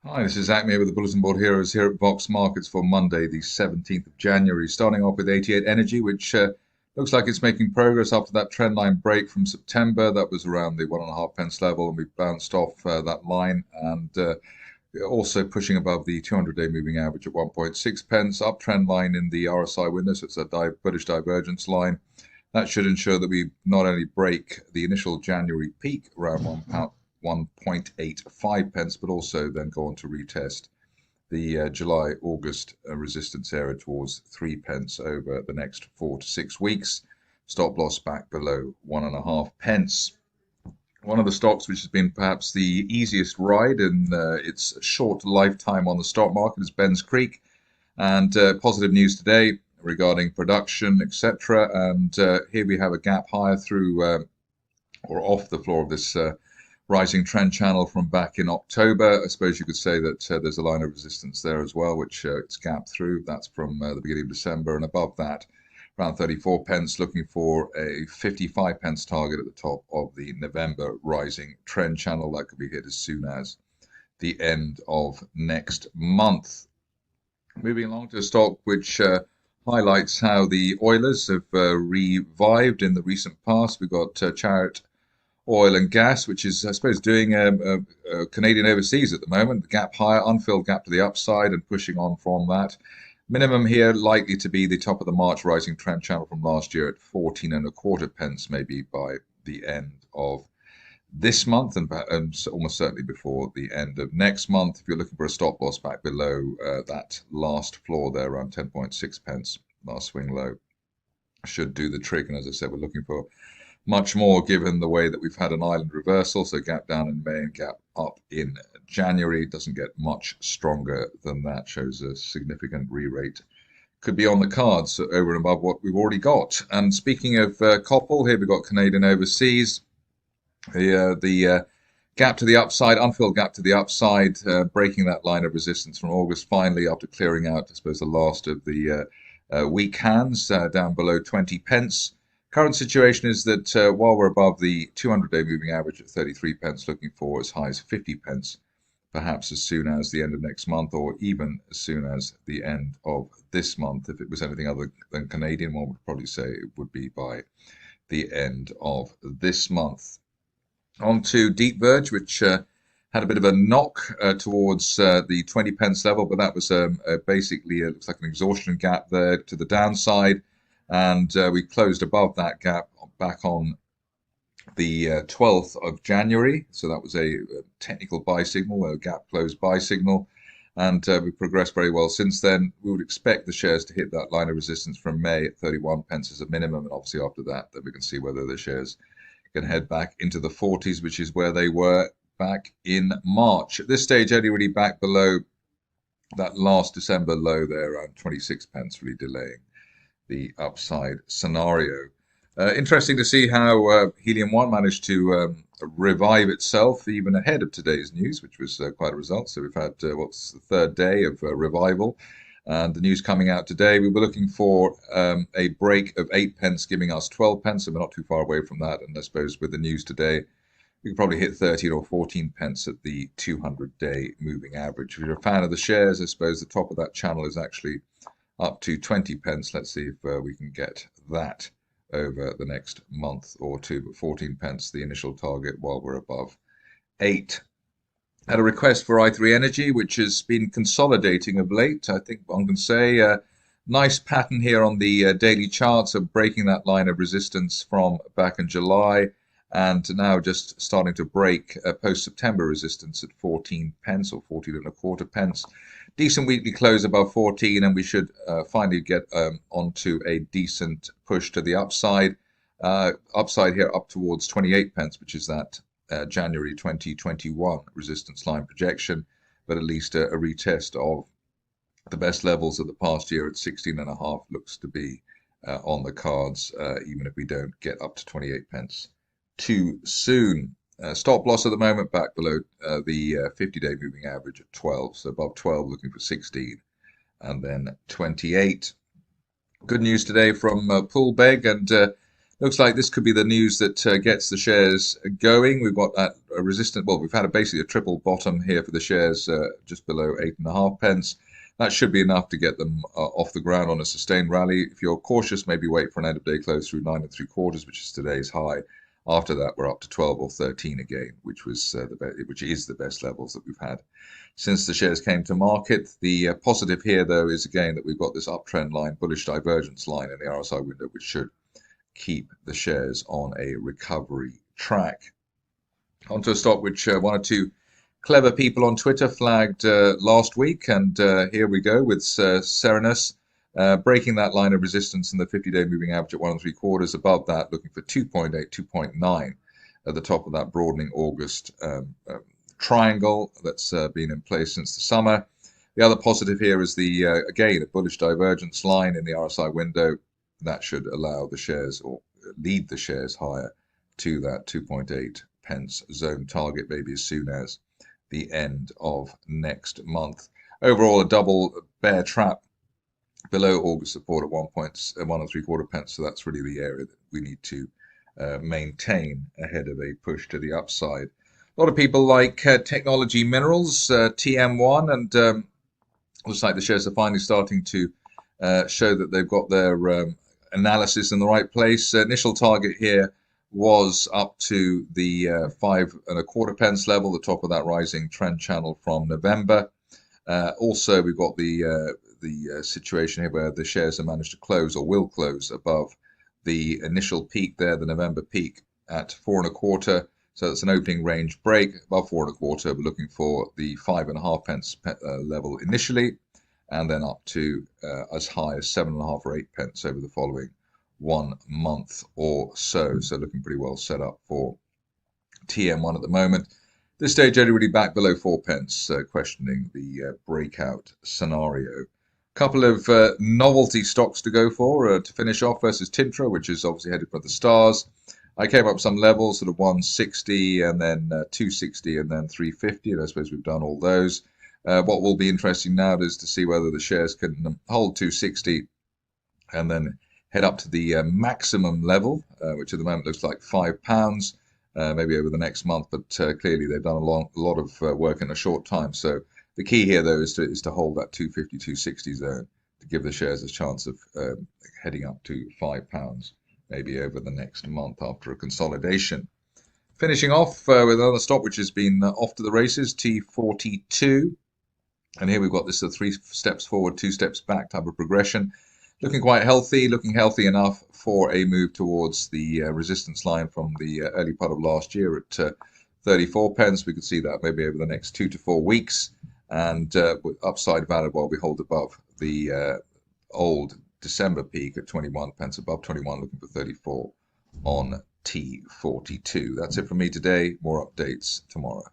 Hi, this is Acme with the Bulletin Board Heroes here at Vox Markets for Monday, the 17th of January. Starting off with 88 Energy, which looks like it's making progress after that trendline break from September. That was around the 1.5 pence level, and we bounced off that line and also pushing above the 200-day moving average at 1.6 pence. Uptrend line in the RSI window, so it's a bullish divergence line. That should ensure that we not only break the initial January peak around £1, 1.85 pence, but also then go on to retest the July-August resistance area towards 3 pence over the next 4 to 6 weeks. Stop loss back below 1.5 pence. One of the stocks which has been perhaps the easiest ride in its short lifetime on the stock market is Ben's Creek. And positive news today regarding production, etc. And here we have a gap higher through or off the floor of this rising trend channel from back in October. I suppose you could say that there's a line of resistance there as well, which it's gapped through. That's from the beginning of December, and above that, around 34 pence, looking for a 55 pence target at the top of the November rising trend channel. That could be hit as soon as the end of next month. Moving along to a stock which highlights how the Oilers have revived in the recent past. We've got Chariot Oil and Gas, which is, I suppose, doing Canadian overseas at the moment. The gap higher, unfilled gap to the upside, and pushing on from that. Minimum here likely to be the top of the March rising trend channel from last year at 14.25 pence, maybe by the end of this month, and almost certainly before the end of next month. If you're looking for a stop loss back below that last floor there, around 10.6 pence, last swing low, should do the trick. And as I said, we're looking for much more given the way that we've had an island reversal. So gap down in May and gap up in January. Doesn't get much stronger than that. Shows a significant re-rate could be on the cards over and above what we've already got. And speaking of Coppel, here we've got Canadian overseas. The gap to the upside, unfilled gap to the upside, breaking that line of resistance from August finally after clearing out, I suppose, the last of the weak hands down below 20 pence. Current situation is that while we're above the 200-day moving average at 33 pence, looking for as high as 50 pence, perhaps as soon as the end of next month, or even as soon as the end of this month. If it was anything other than Canadian, one would probably say it would be by the end of this month. On to Deep Verge, which had a bit of a knock towards the 20 pence level, but that was basically, it looks like an exhaustion gap there to the downside. And we closed above that gap back on the 12th of January. So that was a technical buy signal, a gap closed buy signal. And we progressed very well since then. We would expect the shares to hit that line of resistance from May at 31 pence as a minimum. And obviously after that, then we can see whether the shares can head back into the 40s, which is where they were back in March. At this stage, only really back below that last December low there, around 26 pence, really delaying the upside scenario. Interesting to see how Helium 1 managed to revive itself even ahead of today's news, which was quite a result. So we've had what's the third day of revival, and the news coming out today. We were looking for a break of 8 pence, giving us 12 pence, and we're not too far away from that. And I suppose with the news today, we could probably hit 13 or 14 pence at the 200-day moving average. If you're a fan of the shares, I suppose the top of that channel is actually up to 20 pence. Let's see if we can get that over the next month or two. But 14 pence, the initial target, while we're above 8. Had a request for i3 Energy, which has been consolidating of late. I think one can say nice pattern here on the daily charts of breaking that line of resistance from back in July, and now just starting to break post-September resistance at 14 pence or 14.25 pence. Decent weekly close above 14, and we should finally get onto a decent push to the upside. Upside here up towards 28 pence, which is that January 2021 resistance line projection, but at least a retest of the best levels of the past year at 16.5 looks to be on the cards, even if we don't get up to 28 pence too soon. Stop loss at the moment back below the 50-day moving average at 12, so above 12 looking for 16 and then 28. Good news today from Poolbeg, and Looks like this could be the news that gets the shares going. We've got that resistance. Well, we've had basically a triple bottom here for the shares, just below 8.5 pence. That should be enough to get them off the ground on a sustained rally. If you're cautious, maybe wait for an end of day close through 9.75, which is today's high. After that, we're up to 12 or 13 again, which was which is the best levels that we've had since the shares came to market. The positive here, though, is again that we've got this uptrend line, bullish divergence line in the RSI window, which should keep the shares on a recovery track. Onto a stock which one or two clever people on Twitter flagged last week, and here we go with Cerenus breaking that line of resistance in the 50-day moving average at 1.75. Above that, looking for 2.8, 2.9 at the top of that broadening August triangle that's been in place since the summer. The other positive here is the again a bullish divergence line in the RSI window. That should allow the shares or lead the shares higher to that 2.8 pence zone target, maybe as soon as the end of next month. Overall, a double bear trap below August support at 1.75 pence. So that's really the area that we need to maintain ahead of a push to the upside. A lot of people like technology minerals, TM1, and looks like the shares are finally starting to show that they've got their analysis in the right place. Initial target here was up to the 5.25 pence level, the top of that rising trend channel from November. Also, we've got the situation here where the shares have managed to close or will close above the initial peak there, the November peak at 4.25. So it's an opening range break above 4.25. We're looking for the 5.5 pence level initially, and then up to as high as 7.5 or 8 pence over the following 1 month or so. So looking pretty well set up for TM1 at the moment. This stage, everybody back below 4 pence, questioning the breakout scenario. Couple of novelty stocks to go for to finish off versus Tintra, which is obviously headed for the stars. I came up some levels, sort of 160 and then 260 and then 350, and I suppose we've done all those. What will be interesting now is to see whether the shares can hold 260 and then head up to the maximum level, which at the moment looks like £5, maybe over the next month, but clearly they've done a lot of work in a short time. So the key here, though, is to hold that 250, 260 zone to give the shares a chance of heading up to £5, maybe over the next month after a consolidation. Finishing off with another stock which has been off to the races, T42. And here we've got this 3 steps forward, 2 steps back type of progression. Looking quite healthy, looking healthy enough for a move towards the resistance line from the early part of last year at 34 pence. We could see that maybe over the next 2 to 4 weeks. And with upside valid while we hold above the old December peak at 21 pence, above 21, looking for 34 on T42. That's it from me today. More updates tomorrow.